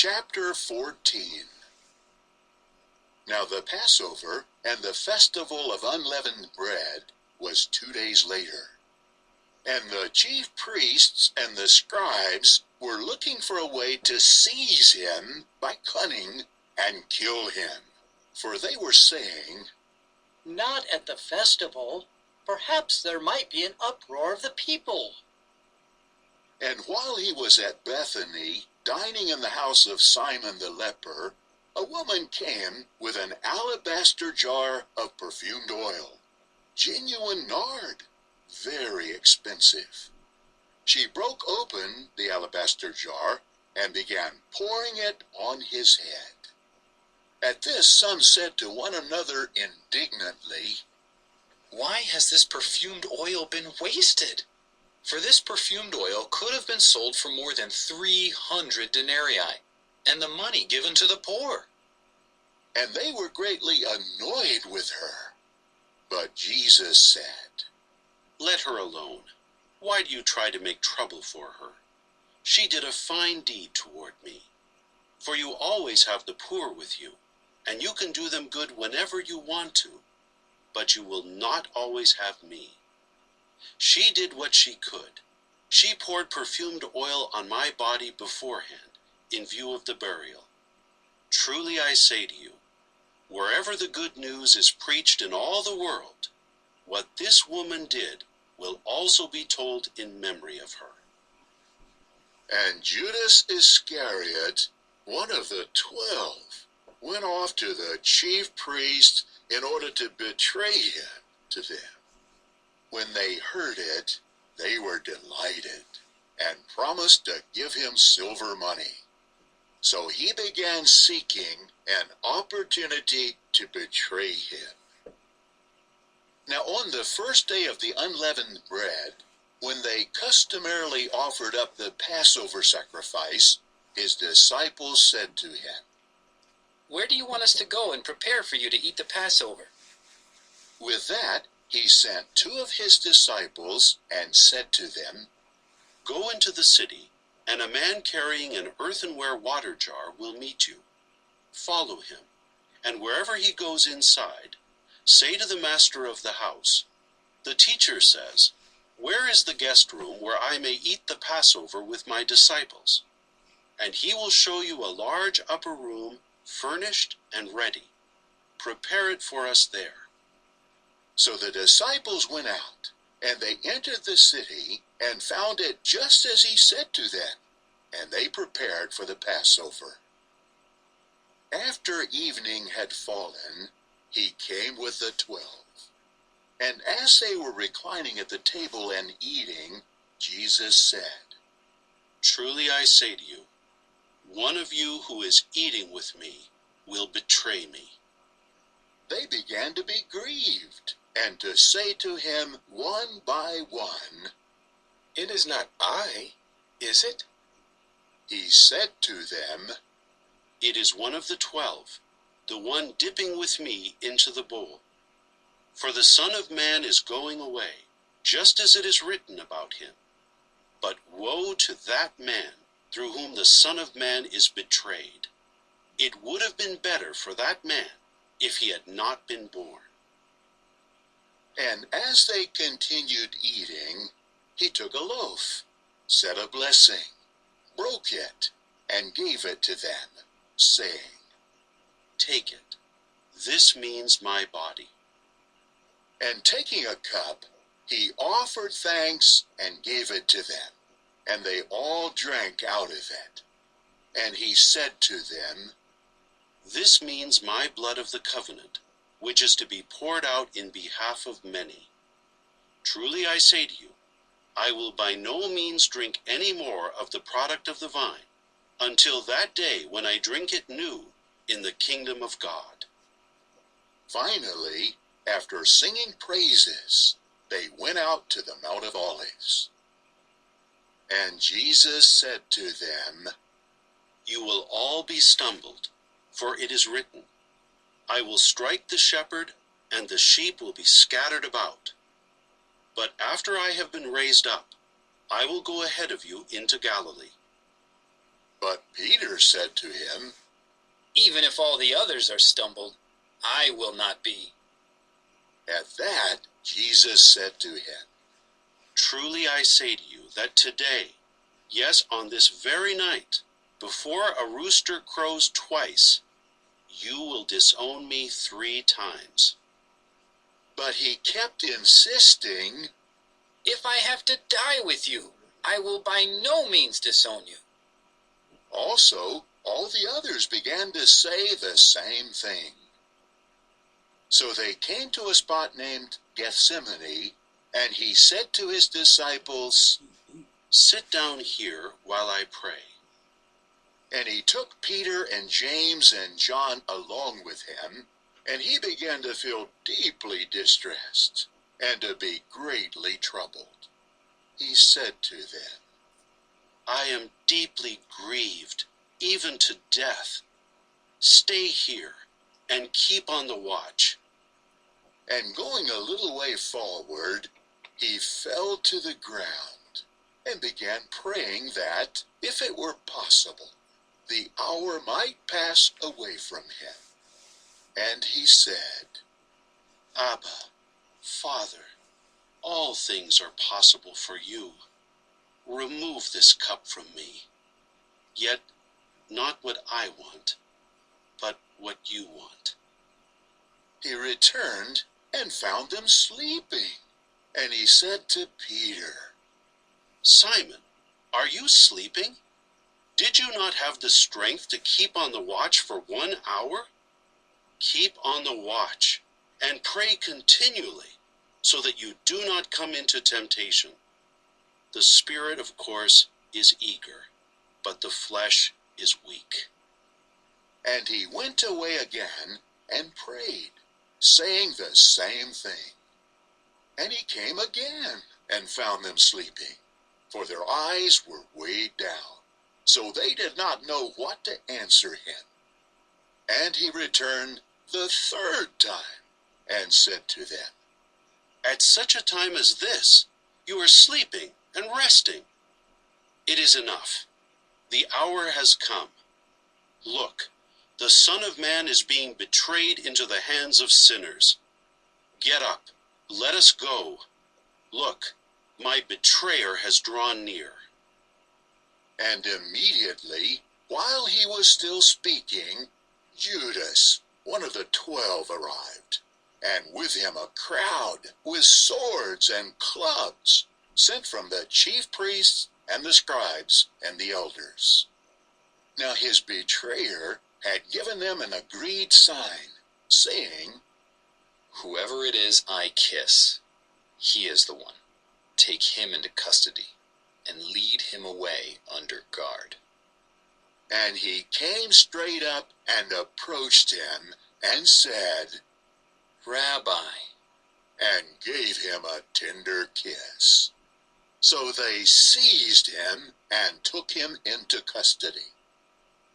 Chapter 14. Now the Passover and the festival of unleavened bread was 2 days later. And the chief priests and the scribes were looking for a way to seize him by cunning and kill him. For they were saying, "Not at the festival. Perhaps there might be an uproar of the people." And while he was at Bethany, dining in the house of Simon the leper, a woman came with an alabaster jar of perfumed oil, genuine nard, very expensive. She broke open the alabaster jar and began pouring it on his head. At this, some said to one another indignantly, "Why has this perfumed oil been wasted? For this perfumed oil could have been sold for more than 300 denarii, and the money given to the poor." And they were greatly annoyed with her. But Jesus said, "Let her alone. Why do you try to make trouble for her? She did a fine deed toward me. For you always have the poor with you, and you can do them good whenever you want to, but you will not always have me. She did what she could. She poured perfumed oil on my body beforehand, in view of the burial. Truly I say to you, wherever the good news is preached in all the world, what this woman did will also be told in memory of her." And Judas Iscariot, one of the 12, went off to the chief priests in order to betray him to them. When they heard it, they were delighted and promised to give him silver money. So he began seeking an opportunity to betray him. Now on the first day of the unleavened bread, when they customarily offered up the Passover sacrifice, his disciples said to him, "Where do you want us to go and prepare for you to eat the Passover?" With that, he sent 2 of his disciples and said to them, "Go into the city, and a man carrying an earthenware water jar will meet you. Follow him, and wherever he goes inside, say to the master of the house, 'The teacher says, where is the guest room where I may eat the Passover with my disciples?' And he will show you a large upper room, furnished and ready. Prepare it for us there." So the disciples went out, and they entered the city and found it just as he said to them, and they prepared for the Passover. After evening had fallen, he came with the 12. And as they were reclining at the table and eating, Jesus said, "Truly I say to you, one of you who is eating with me will betray me." They began to be grieved, and to say to him one by one, "It is not I, is it?" He said to them, "It is one of the 12, the one dipping with me into the bowl. For the Son of Man is going away, just as it is written about him. But woe to that man through whom the Son of Man is betrayed. It would have been better for that man if he had not been born." And as they continued eating, he took a loaf, said a blessing, broke it, and gave it to them, saying, "Take it. This means my body." And taking a cup, he offered thanks and gave it to them, and they all drank out of it. And he said to them, "This means my blood of the covenant, which is to be poured out in behalf of many. Truly I say to you, I will by no means drink any more of the product of the vine, until that day when I drink it new in the kingdom of God." Finally, after singing praises, they went out to the Mount of Olives. And Jesus said to them, "You will all be stumbled, for it is written, I will strike the shepherd, and the sheep will be scattered about. But after I have been raised up, I will go ahead of you into Galilee." But Peter said to him, Even if all the others are stumbled, I will not be. At that, Jesus said to him, Truly I say to you that today, yes, on this very night, before a rooster crows twice, you will disown me 3 times. But he kept insisting, If I have to die with you, I will by no means disown you. Also, all the others began to say the same thing. So they came to a spot named Gethsemane, and he said to his disciples, Sit down here while I pray. And he took Peter and James and John along with him, and he began to feel deeply distressed and to be greatly troubled. He said to them, I am deeply grieved, even to death. Stay here and keep on the watch. And going a little way forward, he fell to the ground and began praying that, if it were possible, the hour might pass away from him. And he said, Abba, Father, all things are possible for you. Remove this cup from me. Yet not what I want, but what you want. He returned and found them sleeping. And he said to Peter, Simon, are you sleeping? Did you not have the strength to keep on the watch for 1 hour? Keep on the watch and pray continually, so that you do not come into temptation. The spirit, of course, is eager, but the flesh is weak. And he went away again and prayed, saying the same thing. And he came again and found them sleeping, for their eyes were weighed down, so they did not know what to answer him. And he returned the 3rd time and said to them, At such a time as this, you are sleeping and resting. It is enough. The hour has come. Look, the Son of Man is being betrayed into the hands of sinners. Get up, let us go. Look, my betrayer has drawn near. And immediately, while he was still speaking, Judas, one of the 12, arrived, and with him a crowd with swords and clubs, sent from the chief priests and the scribes and the elders. Now his betrayer had given them an agreed sign, saying, Whoever it is I kiss, he is the one. Take him into custody and lead him away under guard. And he came straight up and approached him and said, Rabbi, and gave him a tender kiss. So they seized him and took him into custody.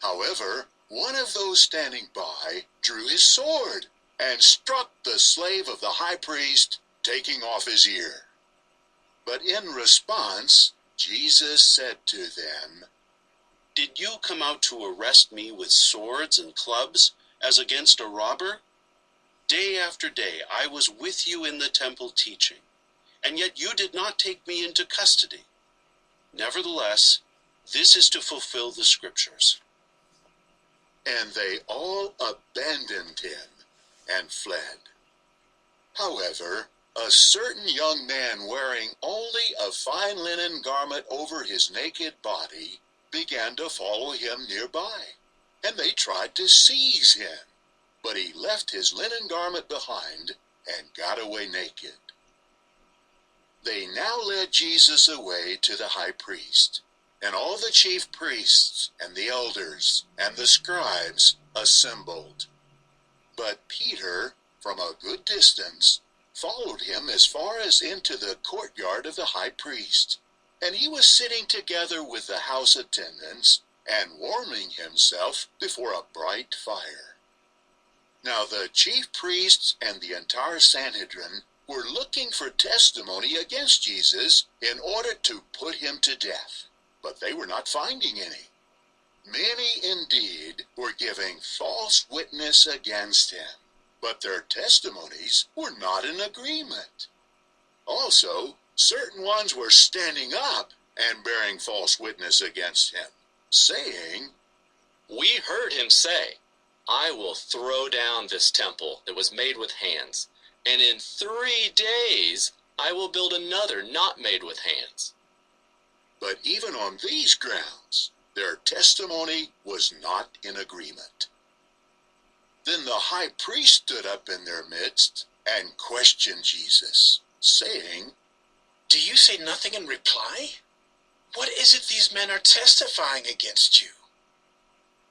However, one of those standing by drew his sword and struck the slave of the high priest, taking off his ear. But in response, Jesus said to them, Did you come out to arrest me with swords and clubs as against a robber? Day after day I was with you in the temple teaching, and yet you did not take me into custody. Nevertheless, this is to fulfill the scriptures. And they all abandoned him and fled. However, a certain young man wearing only a fine linen garment over his naked body began to follow him nearby, and they tried to seize him. But he left his linen garment behind and got away naked. They now led Jesus away to the high priest, and all the chief priests and the elders and the scribes assembled. But Peter, from a good distance, followed him as far as into the courtyard of the high priest, and he was sitting together with the house attendants and warming himself before a bright fire. Now the chief priests and the entire Sanhedrin were looking for testimony against Jesus in order to put him to death, but they were not finding any. Many indeed were giving false witness against him, but their testimonies were not in agreement. Also, certain ones were standing up and bearing false witness against him, saying, "We heard him say, 'I will throw down this temple that was made with hands, and in 3 days I will build another not made with hands.'" But even on these grounds, their testimony was not in agreement. Then the high priest stood up in their midst and questioned Jesus, saying, "Do you say nothing in reply? What is it these men are testifying against you?"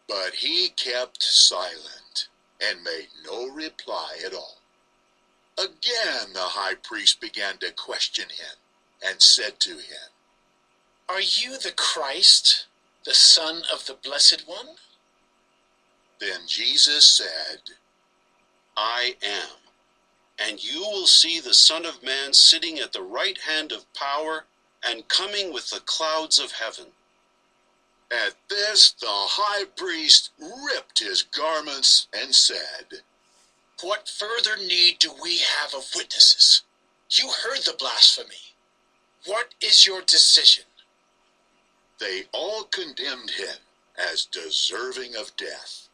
But he kept silent and made no reply at all. Again the high priest began to question him and said to him, "Are you the Christ, the Son of the Blessed One?" Then Jesus said, I am. And you will see the Son of Man sitting at the right hand of power and coming with the clouds of heaven. At this the high priest ripped his garments and said, "What further need do we have of witnesses? You heard the blasphemy. What is your decision?" They all condemned him as deserving of death.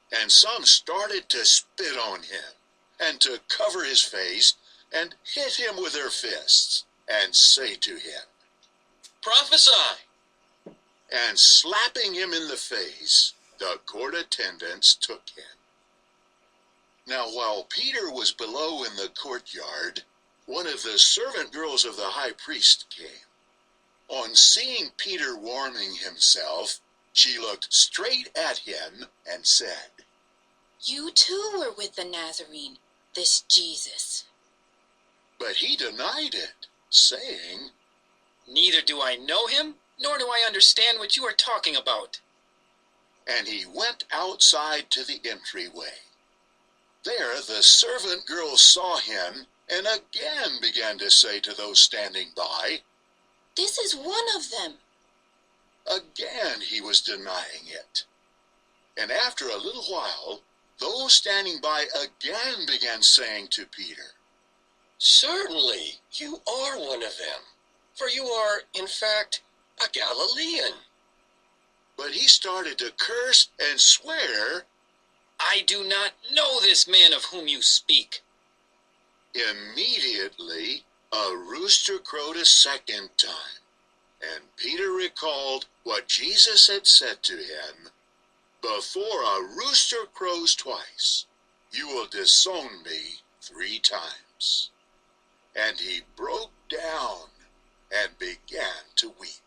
And some started to spit on him, and to cover his face, and hit him with their fists, and say to him, "Prophesy!" And slapping him in the face, the court attendants took him. Now while Peter was below in the courtyard, one of the servant girls of the high priest came. On seeing Peter warming himself, she looked straight at him and said, "You too were with the Nazarene, this Jesus." But he denied it, saying, Neither do I know him, nor do I understand what you are talking about. And he went outside to the entryway. There the servant girl saw him, and again began to say to those standing by. "This is one of them." Again he was denying it. And after a little while, those standing by again began saying to Peter, "Certainly, you are one of them, for you are, in fact, a Galilean." But he started to curse and swear. I do not know this man of whom you speak. Immediately, a rooster crowed a second time, and Peter recalled what Jesus had said to him, "Before a rooster crows twice, you will disown me 3 times." And he broke down and began to weep.